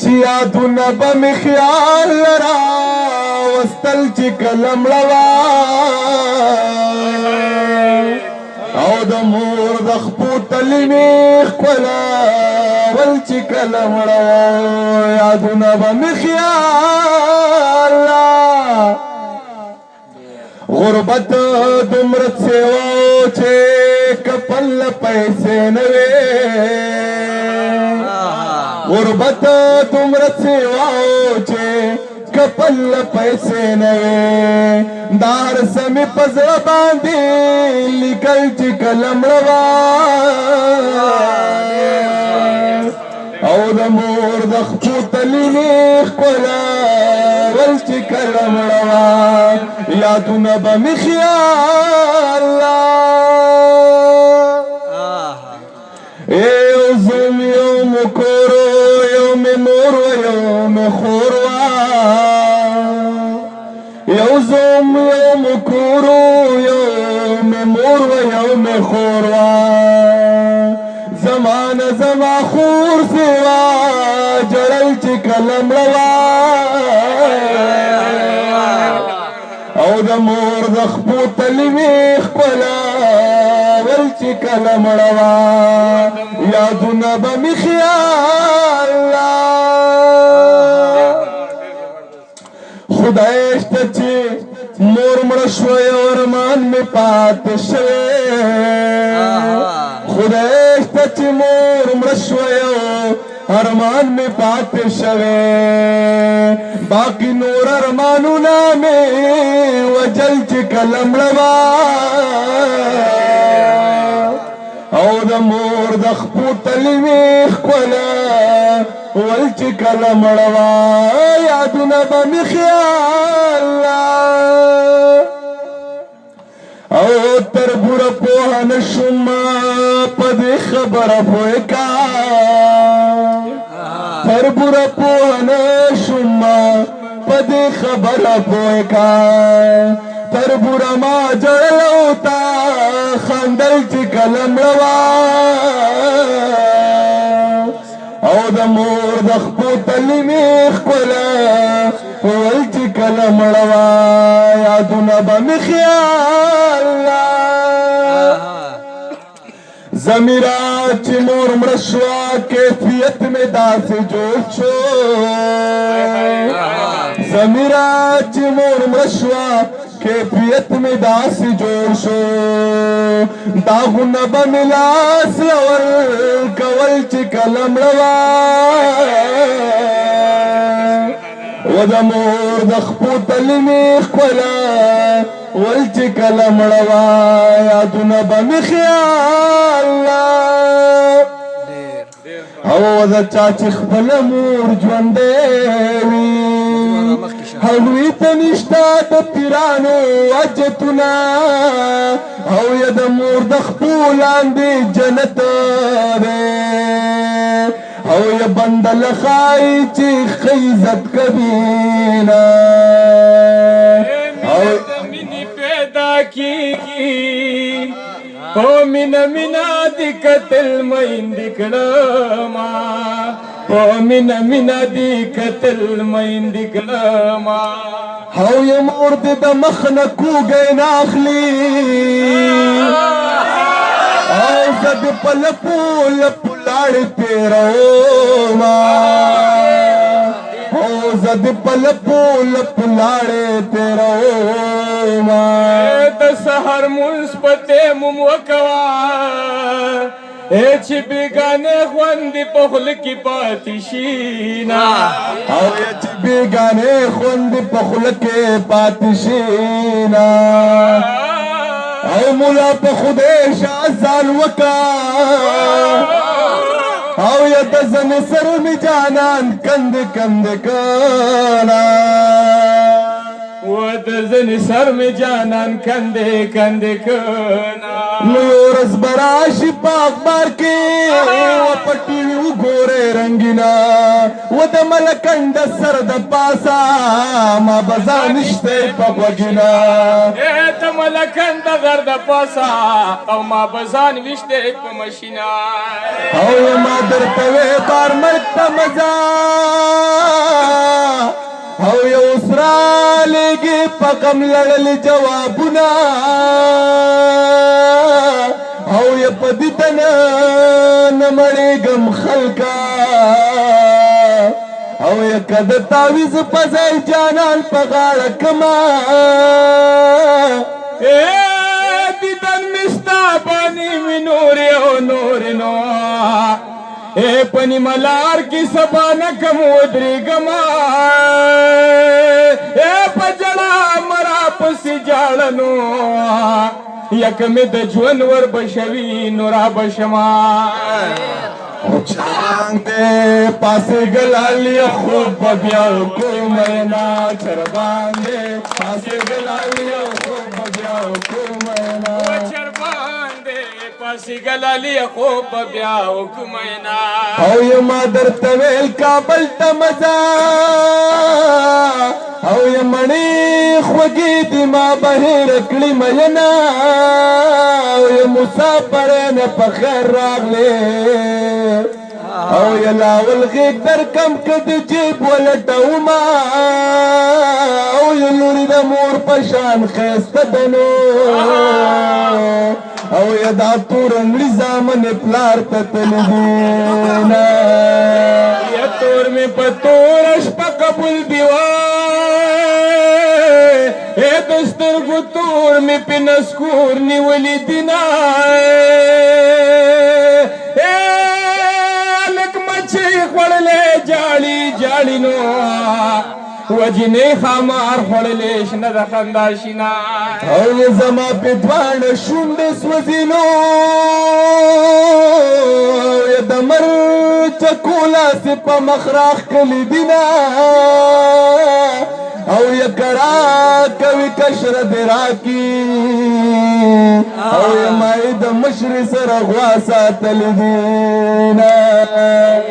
چې یادونه به مې خیال راوستل چې کله مړه او د مور د خپو تلې مې ښکلول چې کله مړه یادونه به مې خیال غربت دومره سیوا چې کپل پیسې نه وې غربت دومره سیوا چې کپل پیسې نه وې دا هر څه مې په زړه باندې لیکل چې کله مړه او د مور د خپو تلې مې ښکلول چې کله مړه یادونه به مې خیال یو زوم یو مې کور یو مې مور یو مې خور یو زوم یو مې کور یو مې مور یو مې خور زمانه زما خور سوا جړل چې کله مړه او د مور د خپو تلې مې ښکلول چې کله مړه یادونه به مې خیال خدای شته چې مور مړه شوی ارمان مې پاتې شوی خدای شته چې مور مړه شوی ارمان مې پاتې شوی باقي نور ارمانونه مې وجل چې کله مړه او د مور د خپو تلې مې ښکلول چې کله مړه یادونه به مې خیال او تر بوره پوه نه شوم په دې خبره پوه کا تر بوره پوه نه شوم په دې خبره پوه کا تر بوره ما جړل او تا خندل چې کله مړه او د مور د خپو تلې مې ښکلول چې کله مړه یادونه به مې خیال زمیرا چې مور مړه شوه کیفیت مې داسې جوړ شو زمیرا چې مور مړه شوه کیفیت مې داسې جوړ شو داغونه به مې لاس ورکول چې کله مړه و د مور د خپو تلې مې ښکلول چې کله مړه یادونه به مې خیال او د چا چې خپله مور ژوندی وي هغوی ته نشته د پیرانو حاجتونه او یا د مور د خپو لاندې جنت دی او یا بنده ښایي چې ښه عزت کوي نه او مینې پیدا کېږي په مینه مینه دې کتل میندې کړمه په مینه مینه دې کتل میندې کړمه او یا مور دې د مخ نه کوږی نه اخلي او زه دې په لپو لپو لاړې تېرومه او زه دې په لپو لپو لاړې تېرومه د سحر مونځ په تیمم وکوه چې بیګانې خوندې په خوله کې پاتې شي نه او چې بیګانې خوندې په خوله کې پاتې شي نه او مولا په خدای شه ځان وکړه او یا د زنې سر مې جانان کندې کندې کړه و د زنې سر مې جانان کندې کندې کړه نو یو ورځ به راشي په اخبار کې و په ټي وي وګورې رنګینه و د ملکنډ سر د پاسه ما به ځان شته په غوږینه د ملکنډ غر د پاسه او ما به ځان ویشته په مشینه او ما درته وې بار ملک ته مزه پغم لړل جوابونه او یا پدیتن نمړېږم خلکا او یا کد تاویز پځای جانان په غاړه کما دیدن مستا پانی می نور او نور نو پنی ملار کی سبانا کم ودری گما پجڑا مرا پسی جاڑنو یکمی د جون ور بشوی نورا بشما چربان دے پاسے گلالی خوب بیاو کو مینا چربان دے پاسے گلالی خوب بیاو کو مینا چربان دے پاسے گلالی خوب بیاو کو مینا او یما در طویل کابل تمزا او یمنی خوگی دی ما بہیر کلی مینا او یم مسافرین پخیر راغلے او یلاول غیق در کم کد جیب ولٹو ما او یلوری دا مور پشان خیست دنو او یدا تور انگلی زامن پلار تتل دینا یا تور میں پتور اشپا قبول دیوائے اے دستر گو تور میں پنسکور نیولی دینا جالی جالی نو وجنی خامار خوڑلیش ند خنداشینا او زما پیدوان شوند سوزینو یا دمر چکولا سپا مخراخ کلی دینا او یا کرا کوي کشر دراکی او یا مائی دا مشر سر غواسا تلدینا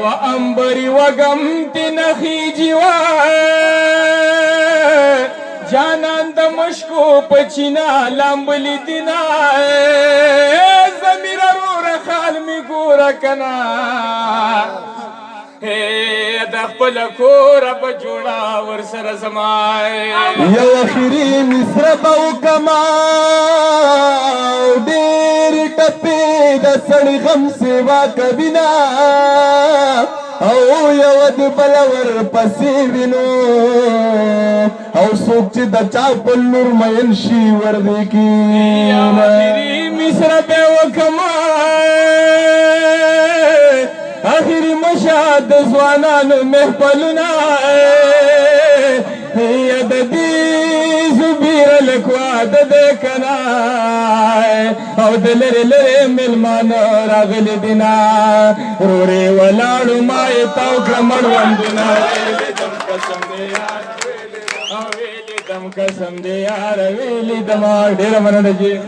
و امبری وگم تی نخی جیوائے جانان دا مشکو پچینا لامبلی دینا زمیر رو رخال می گورا کنا دخپل کور اب جوڑا ورسر زمائے یو اخیری مصر باو کماو دیر ٹپی دا سڑی غم سوا کبینا او یو د بلور پسی وینو او سوک چی دا چاپل نور مین شی وردی کی یو اخیری مصر باو کماو آخری مشاد زوانانو محپلونا ید دی زبیر لکواد دیکنا او دلر لر ملمان راغل دینا روڑی ولارو مائی تاو کرمڑ وندنا ویلی دم قسم دے یار ویلی دم قسم دے یار ویلی دم دیر من رجی